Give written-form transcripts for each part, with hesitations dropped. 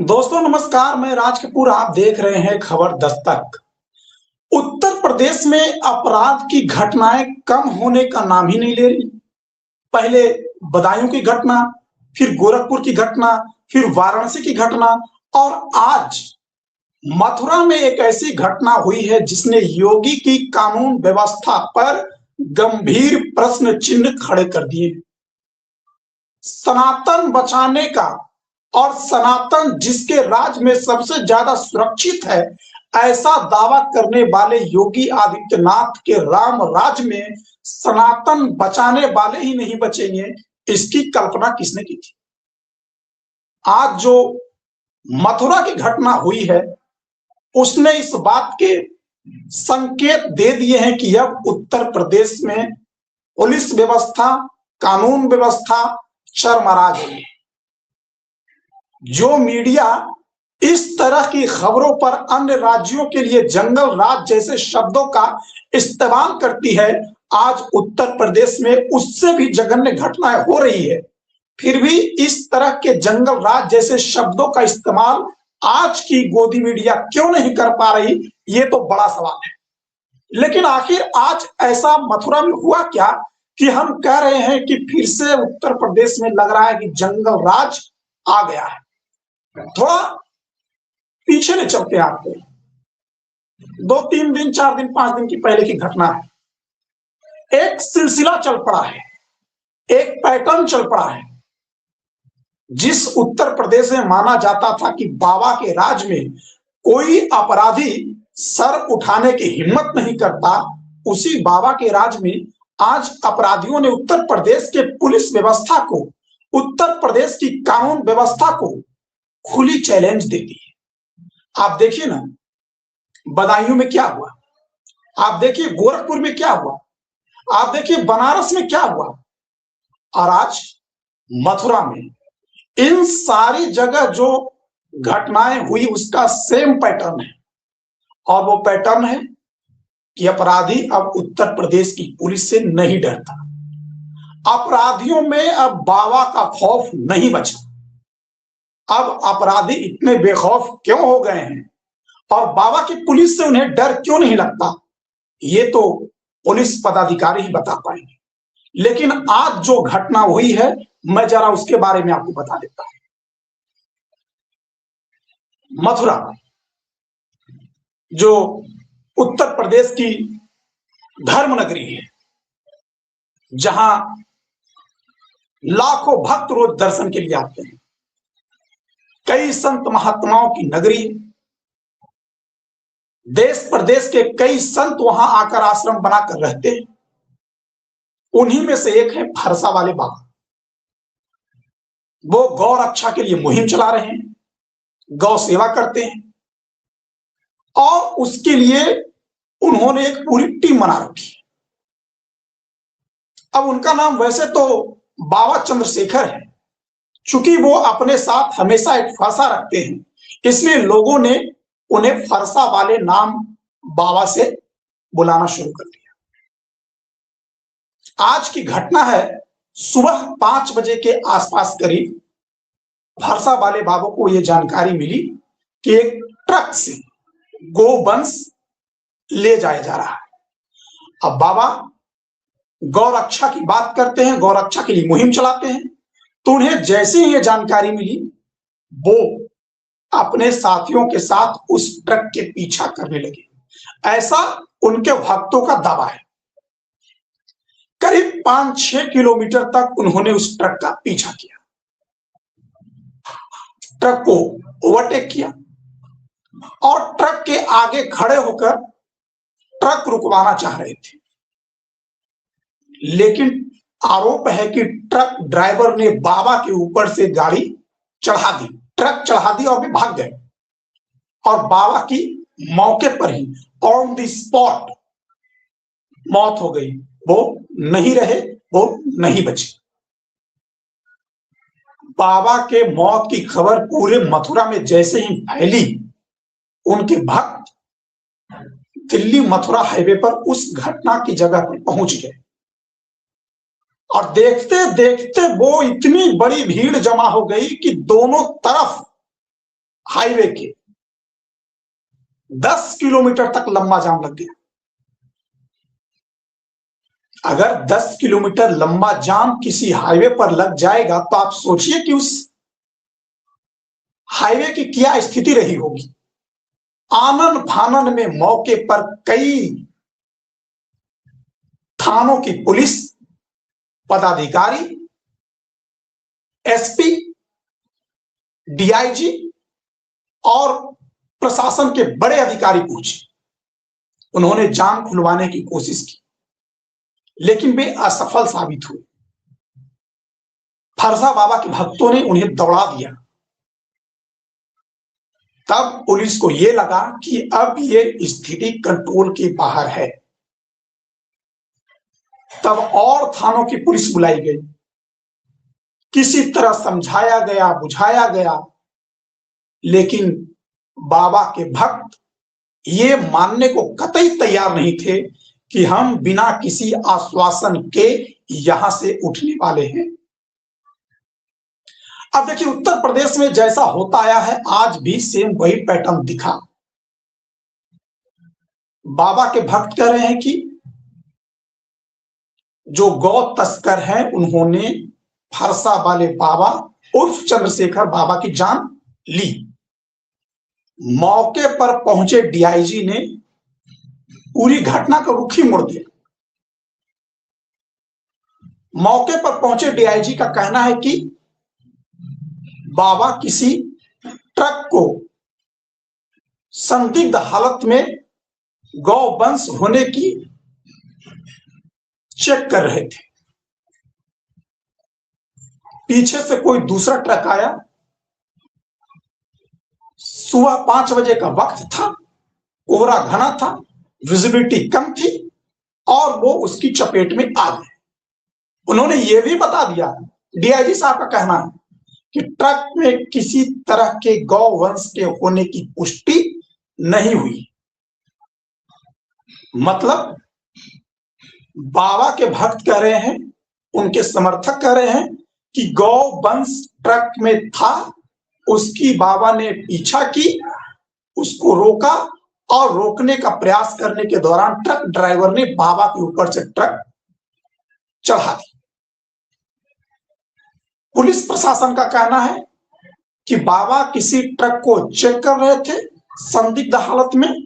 दोस्तों नमस्कार, मैं राज कपूर। आप देख रहे हैं खबर दस्तक। उत्तर प्रदेश में अपराध की घटनाएं कम होने का नाम ही नहीं ले रही। पहले बदायूं की घटना, फिर गोरखपुर की घटना, फिर वाराणसी की घटना और आज मथुरा में एक ऐसी घटना हुई है जिसने योगी की कानून व्यवस्था पर गंभीर प्रश्न चिन्ह खड़े कर दिए। सनातन बचाने का और सनातन जिसके राज में सबसे ज्यादा सुरक्षित है, ऐसा दावा करने वाले योगी आदित्यनाथ के राम राज में सनातन बचाने वाले ही नहीं बचेंगे, इसकी कल्पना किसने की थी। आज जो मथुरा की घटना हुई है उसने इस बात के संकेत दे दिए हैं कि अब उत्तर प्रदेश में पुलिस व्यवस्था, कानून व्यवस्था चरमरा गई है। जो मीडिया इस तरह की खबरों पर अन्य राज्यों के लिए जंगल राज जैसे शब्दों का इस्तेमाल करती है, आज उत्तर प्रदेश में उससे भी जघन्य घटनाएं हो रही है, फिर भी इस तरह के जंगल राज जैसे शब्दों का इस्तेमाल आज की गोदी मीडिया क्यों नहीं कर पा रही, ये तो बड़ा सवाल है। लेकिन आखिर आज ऐसा मथुरा में हुआ क्या कि हम कह रहे हैं कि फिर से उत्तर प्रदेश में लग रहा है कि जंगल राज आ गया है। थोड़ा पीछे ले चलते हैं आपको। 2-3 दिन, 4 दिन, 5 दिन की पहले की घटना है। एक सिलसिला चल पड़ा है, एक पैटर्न चल पड़ा है। जिस उत्तर प्रदेश में माना जाता था कि बाबा के राज में कोई अपराधी सर उठाने की हिम्मत नहीं करता, उसी बाबा के राज में आज अपराधियों ने उत्तर प्रदेश के पुलिस व्यवस्था को, उत्तर प्रदेश की कानून व्यवस्था को खुली चैलेंज दे दी है। आप देखिए ना, बदायूं में क्या हुआ, आप देखिए गोरखपुर में क्या हुआ, आप देखिए बनारस में क्या हुआ, और आज मथुरा में। इन सारी जगह जो घटनाएं हुई उसका सेम पैटर्न है, और वो पैटर्न है कि अपराधी अब उत्तर प्रदेश की पुलिस से नहीं डरता। अपराधियों में अब बाबा का खौफ नहीं बचा। अब अपराधी इतने बेखौफ क्यों हो गए हैं और बाबा की पुलिस से उन्हें डर क्यों नहीं लगता, ये तो पुलिस पदाधिकारी ही बता पाएंगे। लेकिन आज जो घटना हुई है, मैं जरा उसके बारे में आपको बता देता हूं। मथुरा जो उत्तर प्रदेश की धर्म नगरी है, जहां लाखों भक्त रोज दर्शन के लिए आते हैं, कई संत महात्माओं की नगरी, देश प्रदेश के कई संत वहां आकर आश्रम बनाकर रहते हैं। उन्हीं में से एक है फरसा वाले बाबा। वो गौ रक्षा के लिए मुहिम चला रहे हैं, गौ सेवा करते हैं, और उसके लिए उन्होंने एक पूरी टीम बना रखी है। अब उनका नाम वैसे तो बाबा चंद्रशेखर है, चूंकि वो अपने साथ हमेशा एक फरसा रखते हैं, इसलिए लोगों ने उन्हें फरसा वाले नाम बाबा से बुलाना शुरू कर दिया। आज की घटना है, सुबह 5 बजे के आसपास करीब फरसा वाले बाबा को यह जानकारी मिली कि एक ट्रक से गोवंश ले जाया जा रहा है। अब बाबा गौ रक्षा की बात करते हैं, गौ रक्षा के लिए मुहिम चलाते हैं, तो उन्हें जैसे ही यह जानकारी मिली, वो अपने साथियों के साथ उस ट्रक के पीछा करने लगे। ऐसा उनके भक्तों का दावा है। करीब 5-6 किलोमीटर तक उन्होंने उस ट्रक का पीछा किया, ट्रक को ओवरटेक किया और ट्रक के आगे खड़े होकर ट्रक रुकवाना चाह रहे थे। लेकिन आरोप है कि ट्रक ड्राइवर ने बाबा के ऊपर से गाड़ी चढ़ा दी, ट्रक चढ़ा दी और वे भाग गए, और बाबा की मौके पर ही ऑन द स्पॉट मौत हो गई। वो नहीं रहे, वो नहीं बचे। बाबा के मौत की खबर पूरे मथुरा में जैसे ही फैली, उनके भक्त दिल्ली मथुरा हाईवे पर उस घटना की जगह पर पहुंच गए, और देखते देखते वो इतनी बड़ी भीड़ जमा हो गई कि दोनों तरफ हाईवे के 10 किलोमीटर तक लंबा जाम लग गया। अगर 10 किलोमीटर लंबा जाम किसी हाईवे पर लग जाएगा तो आप सोचिए कि उस हाईवे की क्या स्थिति रही होगी। आनन फानन में मौके पर कई थानों की पुलिस पदाधिकारी, एसपी, डीआईजी और प्रशासन के बड़े अधिकारी पहुंचे। उन्होंने जाम खुलवाने की कोशिश की, लेकिन वे असफल साबित हुए। फरसा बाबा के भक्तों ने उन्हें दौड़ा दिया। तब पुलिस को यह लगा कि अब ये स्थिति कंट्रोल के बाहर है। तब और थानों की पुलिस बुलाई गई, किसी तरह समझाया गया, बुझाया गया, लेकिन बाबा के भक्त ये मानने को कतई तैयार नहीं थे कि हम बिना किसी आश्वासन के यहां से उठने वाले हैं। अब देखिए, उत्तर प्रदेश में जैसा होता आया है आज भी सेम वही पैटर्न दिखा। बाबा के भक्त कह रहे हैं कि जो गौ तस्कर हैं उन्होंने फरसा वाले बाबा उर्फ चंद्रशेखर बाबा की जान ली। मौके पर पहुंचे डीआईजी ने पूरी घटना का रुख ही मोड़ दिया। मौके पर पहुंचे डीआईजी का कहना है कि बाबा किसी ट्रक को संदिग्ध हालत में गौवंश होने की चेक कर रहे थे। पीछे से कोई दूसरा ट्रक आया। सुबह 5 बजे का वक्त था, कोहरा घना था, विजिबिलिटी कम थी और वो उसकी चपेट में आ गए। उन्होंने ये भी बता दिया, डीआईजी साहब का कहना है कि ट्रक में किसी तरह के गौवंश के होने की पुष्टि नहीं हुई। मतलब बाबा के भक्त कह रहे हैं, उनके समर्थक कह रहे हैं कि गौवंश ट्रक में था, उसकी बाबा ने पीछा की, उसको रोका और रोकने का प्रयास करने के दौरान ट्रक ड्राइवर ने बाबा के ऊपर से ट्रक चढ़ा दी। पुलिस प्रशासन का कहना है कि बाबा किसी ट्रक को चेक कर रहे थे संदिग्ध हालत में,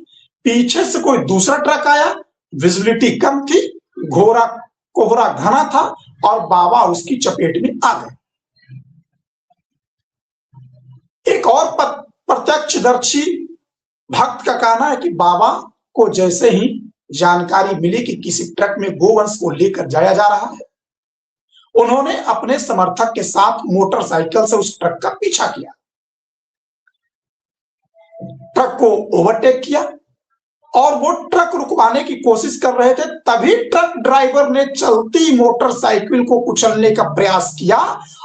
पीछे से कोई दूसरा ट्रक आया, विजिबिलिटी कम थी, कोहरा घना था और बाबा उसकी चपेट में आ गए। एक और प्रत्यक्षदर्शी भक्त का कहना है कि बाबा को जैसे ही जानकारी मिली कि किसी ट्रक में गोवंश को लेकर जाया जा रहा है, उन्होंने अपने समर्थक के साथ मोटरसाइकिल से उस ट्रक का पीछा किया, ट्रक को ओवरटेक किया और वो ट्रक रुकवाने की कोशिश कर रहे थे। तभी ट्रक ड्राइवर ने चलती मोटरसाइकिल को कुचलने का प्रयास किया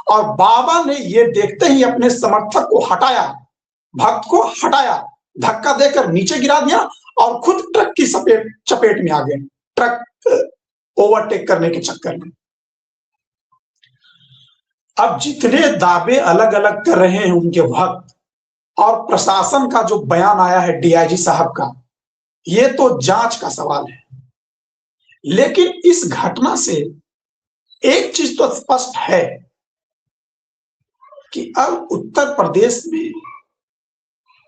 और बाबा ने ये देखते ही अपने समर्थक को हटाया, भक्त को हटाया, धक्का देकर नीचे गिरा दिया और खुद ट्रक की चपेट में आ गए, ट्रक ओवरटेक करने के चक्कर में। अब जितने दावे अलग अलग कर रहे हैं उनके भक्त और प्रशासन का जो बयान आया है डीआईजी साहब का, ये तो जांच का सवाल है। लेकिन इस घटना से एक चीज तो स्पष्ट है कि अब उत्तर प्रदेश में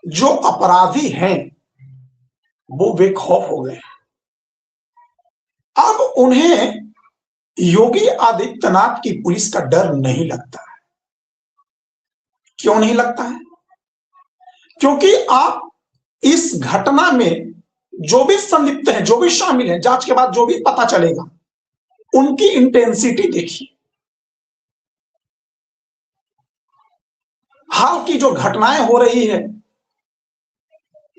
जो अपराधी हैं वो बेखौफ हो गए। अब उन्हें योगी आदित्यनाथ की पुलिस का डर नहीं लगता है। क्यों नहीं लगता है? क्योंकि आप इस घटना में जो भी संलिप्त हैं, जो भी शामिल हैं, जांच के बाद जो भी पता चलेगा, उनकी इंटेंसिटी देखिए। हाल की जो घटनाएं हो रही है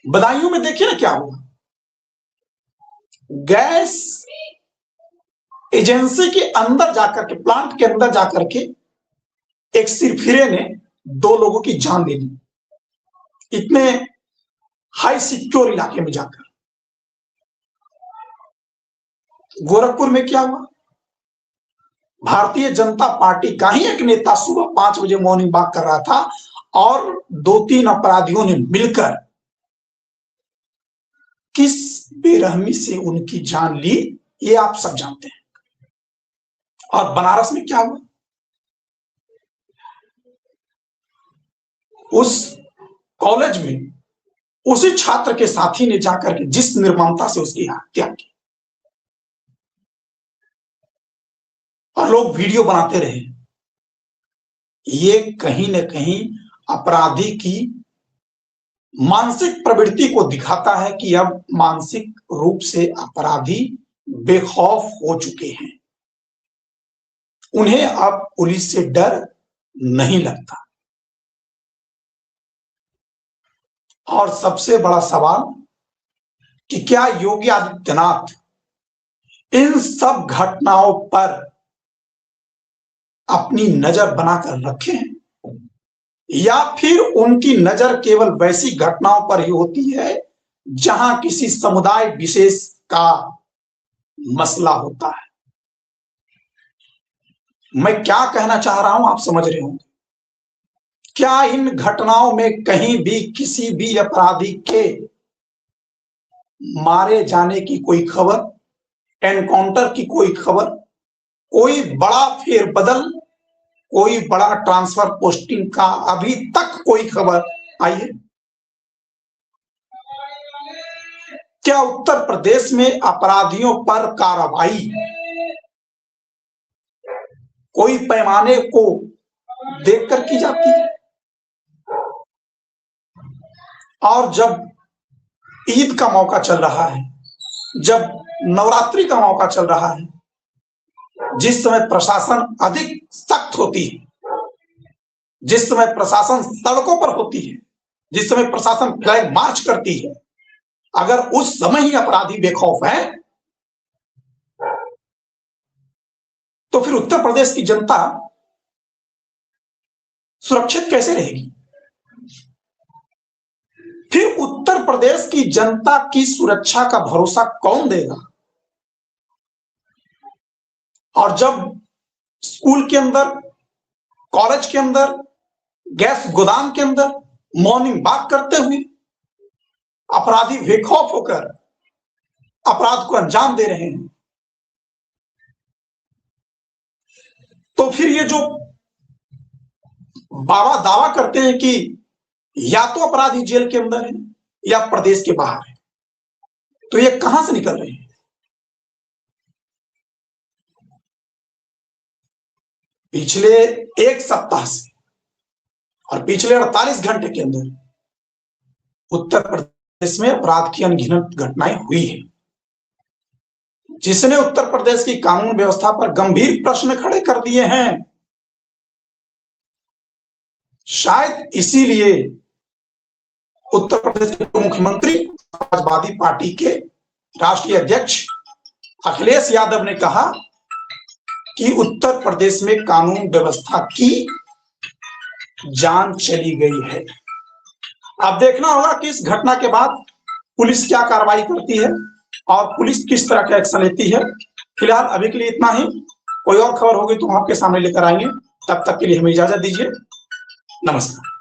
बदायूं में, देखिए ना क्या हुआ। गैस एजेंसी के अंदर जाकर के, प्लांट के अंदर जाकर के एक सिरफिरे ने 2 लोगों की जान ले ली, इतने हाई सिक्योर इलाके में जाकर। गोरखपुर में क्या हुआ, भारतीय जनता पार्टी का ही एक नेता सुबह 5 बजे मॉर्निंग वॉक कर रहा था और 2-3 अपराधियों ने मिलकर किस बेरहमी से उनकी जान ली, ये आप सब जानते हैं। और बनारस में क्या हुआ, उस कॉलेज में उसी छात्र के साथी ने जाकर के जिस निर्ममता से उसकी हत्या की, और लोग वीडियो बनाते रहे, ये कहीं न कहीं अपराधी की मानसिक प्रवृत्ति को दिखाता है कि अब मानसिक रूप से अपराधी बेखौफ हो चुके हैं, उन्हें अब पुलिस से डर नहीं लगता। और सबसे बड़ा सवाल कि क्या योगी आदित्यनाथ इन सब घटनाओं पर अपनी नजर बनाकर रखे हैं, या फिर उनकी नजर केवल वैसी घटनाओं पर ही होती है जहां किसी समुदाय विशेष का मसला होता है। मैं क्या कहना चाह रहा हूं आप समझ रहे होंगे। क्या इन घटनाओं में कहीं भी किसी भी अपराधी के मारे जाने की कोई खबर, एनकाउंटर की कोई खबर, कोई बड़ा फेरबदल, कोई बड़ा ट्रांसफर पोस्टिंग का अभी तक कोई खबर आई है? क्या उत्तर प्रदेश में अपराधियों पर कार्रवाई कोई पैमाने को देखकर की जाती है? और जब ईद का मौका चल रहा है, जब नवरात्रि का मौका चल रहा है, जिस समय प्रशासन अधिक सख्त होती है, जिस समय प्रशासन सड़कों पर होती है, जिस समय प्रशासन फ्लैग मार्च करती है, अगर उस समय ही अपराधी बेखौफ हैं, तो फिर उत्तर प्रदेश की जनता सुरक्षित कैसे रहेगी? फिर उत्तर प्रदेश की जनता की सुरक्षा का भरोसा कौन देगा? और जब स्कूल के अंदर, कॉलेज के अंदर, गैस गोदाम के अंदर मॉर्निंग वॉक करते हुए अपराधी बेखौफ होकर अपराध को अंजाम दे रहे हैं, तो फिर ये जो बाबा दावा करते हैं कि या तो अपराधी जेल के अंदर है या प्रदेश के बाहर है, तो ये कहां से निकल रहे हैं? पिछले एक सप्ताह से और पिछले 48 घंटे के अंदर उत्तर प्रदेश में अपराध की अनगिनत घटनाएं हुई है, जिसने उत्तर प्रदेश की कानून व्यवस्था पर गंभीर प्रश्न खड़े कर दिए हैं। शायद इसीलिए उत्तर प्रदेश के मुख्यमंत्री, समाजवादी पार्टी के राष्ट्रीय अध्यक्ष अखिलेश यादव ने कहा कि उत्तर प्रदेश में कानून व्यवस्था की जान चली गई है। अब देखना होगा कि इस घटना के बाद पुलिस क्या कार्रवाई करती है और पुलिस किस तरह का एक्शन लेती है। फिलहाल अभी के लिए इतना ही, कोई और खबर होगी तो हम आपके सामने लेकर आएंगे। तब तक के लिए हमें इजाजत दीजिए। नमस्कार।